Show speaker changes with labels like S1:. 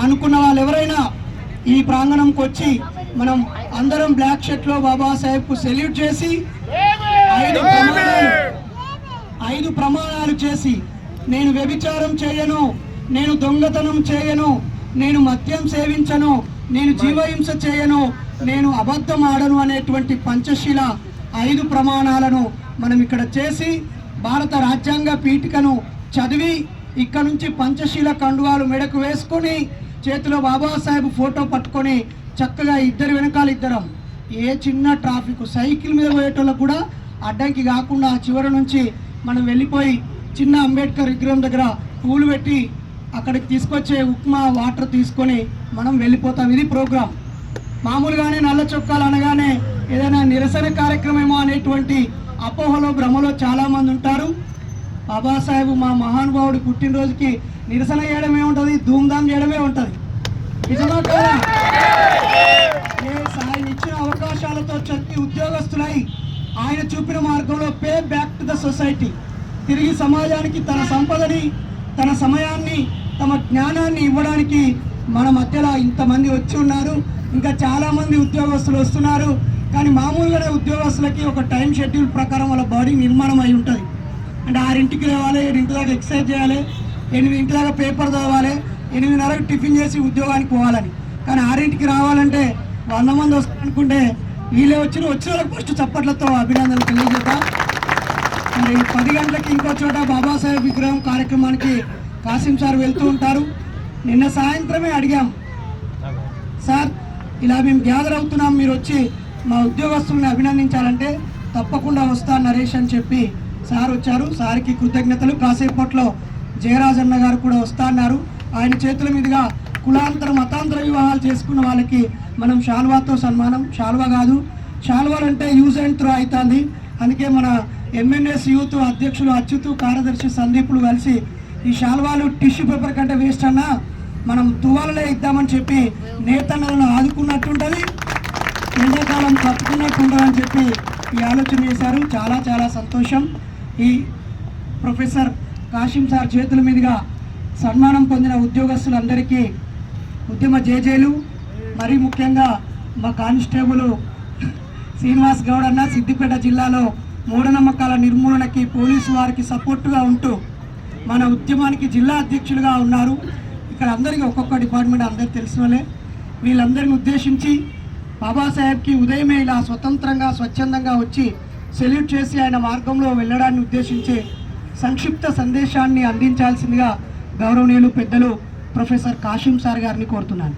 S1: అనుకున్న వాళ్ళు ఎవరైనా ఈ ప్రాంగణంకి వచ్చి మనం అందరం బ్లాక్ షర్ట్లో బాబాసాహెబ్కు సెల్యూట్ చేసి 5 ప్రమాణాలు చేసి నేను వ్యభిచారం చేయను, నేను దొంగతనం చేయను, నేను మద్యం సేవించను, నేను జీవహింస చేయను, నేను అబద్ధం ఆడను అనేటువంటి పంచశీల 5 ప్రమాణాలను మనం ఇక్కడ చేసి భారత రాజ్యాంగ పీఠికను చదివి ఇక్కడ నుంచి పంచశీల కండువాలు మెడకు వేసుకొని చేతిలో బాబాసాహెబ్ ఫోటో పట్టుకొని చక్కగా ఇద్దరు వెనకాల ఇద్దరం ఏ చిన్న ట్రాఫిక్ సైకిల్ మీద పోయేటోళ్ళకు కూడా అడ్డంకి కాకుండా చివరి నుంచి మనం వెళ్ళిపోయి చిన్న అంబేద్కర్ విగ్రహం దగ్గర పూలు పెట్టి అక్కడికి తీసుకొచ్చే ఉప్మా వాటర్ తీసుకొని మనం వెళ్ళిపోతాం. ఇది ప్రోగ్రాం. మామూలుగానే నల్ల చొక్కాలు అనగానే ఏదైనా నిరసన కార్యక్రమమేమో అనేటువంటి అపోహలో భ్రమలో చాలామంది ఉంటారు. బాబాసాహెబ్ మా మహానుభావుడి పుట్టినరోజుకి నిరసన చేయడమే ఉంటుంది, ధూమ్ధామ్ చేయడమే ఉంటుంది. నిజమా కాదా? ఆయన ఇచ్చిన అవకాశాలతో చదివి ఉద్యోగస్తులై ఆయన చూపిన మార్గంలో pay back to the society, తిరిగి సమాజానికి తన సంపదని, తన సమయాన్ని, తమ జ్ఞానాన్ని ఇవ్వడానికి మన మధ్యలో ఇంతమంది వచ్చి ఉన్నారు. ఇంకా చాలామంది ఉద్యోగస్తులు వస్తున్నారు. కానీ మామూలుగానే ఉద్యోగస్తులకి ఒక టైం షెడ్యూల్ ప్రకారం వాళ్ళ బాడీ నిర్మాణం అయి ఉంటుంది. అంటే 6ంటికి లేవాలి, 7 దాకా ఎక్సర్సైజ్ చేయాలి, 8 దాకా పేపర్ చదవాలి, 8:30కి టిఫిన్ చేసి ఉద్యోగానికి పోవాలని. కానీ 6ంటికి రావాలంటే 100 మంది వస్తారనుకుంటే వీళ్ళే వచ్చిన వాళ్ళకి ఫస్ట్ చప్పట్లతో అభినందనలు తెలియజేద్దాం. మరి 10 గంటలకి ఇంకో చోట బాబాసాహెబ్ విగ్రహం కార్యక్రమానికి కాసిం సార్ వెళ్తూ ఉంటారు. నిన్న సాయంత్రమే అడిగాం, సార్ ఇలా మేము గ్యాదర్ అవుతున్నాం, మీరు వచ్చి మా ఉద్యోగస్తుల్ని అభినందించాలంటే తప్పకుండా వస్తా నరేష్ అని చెప్పి సార్ వచ్చారు. సార్కి కృతజ్ఞతలు. కాసేపట్లో జయరాజ్ అన్న గారు కూడా వస్తా అన్నారు. ఆయన చేతుల మీదుగా కులాంతర మతాంతర వివాహాలు చేసుకున్న వాళ్ళకి మనం షాల్వాతో సన్మానం. షాల్వా కాదు, షాల్వాలు అంటే యూజ్ అండ్ త్రో అవుతుంది. అందుకే మన ఎంఎన్ఎస్ యూత్ అధ్యక్షులు అచ్యుతు, కార్యదర్శి సందీపులు కలిసి ఈ షాల్వాలు టిష్యూ పేపర్ కంటే వేస్ట్ అన్నా మనం తువాలలే ఇద్దామని చెప్పి నేతన్నలను ఆదుకున్నట్టుంటుంది, ఎండాకాలం తప్పుకున్నట్టుంటుందని చెప్పి ఈ ఆలోచన చేశారు. చాలా చాలా సంతోషం. ఈ ప్రొఫెసర్ కాసిం సార్ చేతుల మీదుగా సన్మానం పొందిన ఉద్యోగస్తులందరికీ ఉద్యమ జేజేలు. మరీ ముఖ్యంగా మా కానిస్టేబుల్ శ్రీనివాస్ గౌడ్ అన్న సిద్దిపేట జిల్లాలో మూఢనమ్మకాల నిర్మూలనకి పోలీసు వారికి సపోర్టుగా ఉంటూ మన ఉద్యమానికి జిల్లా అధ్యక్షులుగా ఉన్నారు. ఇక్కడ అందరికీ ఒక్కొక్క డిపార్ట్మెంట్ అందరికీ తెలిసిన వాళ్ళే. వీళ్ళందరిని ఉద్దేశించి బాబాసాహెబ్కి ఉదయమే ఇలా స్వతంత్రంగా స్వచ్ఛందంగా వచ్చి సెల్యూట్ చేసి ఆయన మార్గంలో వెళ్ళడాన్ని ఉద్దేశించి సంక్షిప్త సందేశాన్ని అందించాల్సిందిగా గౌరవనీయులు పెద్దలు ప్రొఫెసర్ కాసిం సార్ గారిని కోరుతున్నాను.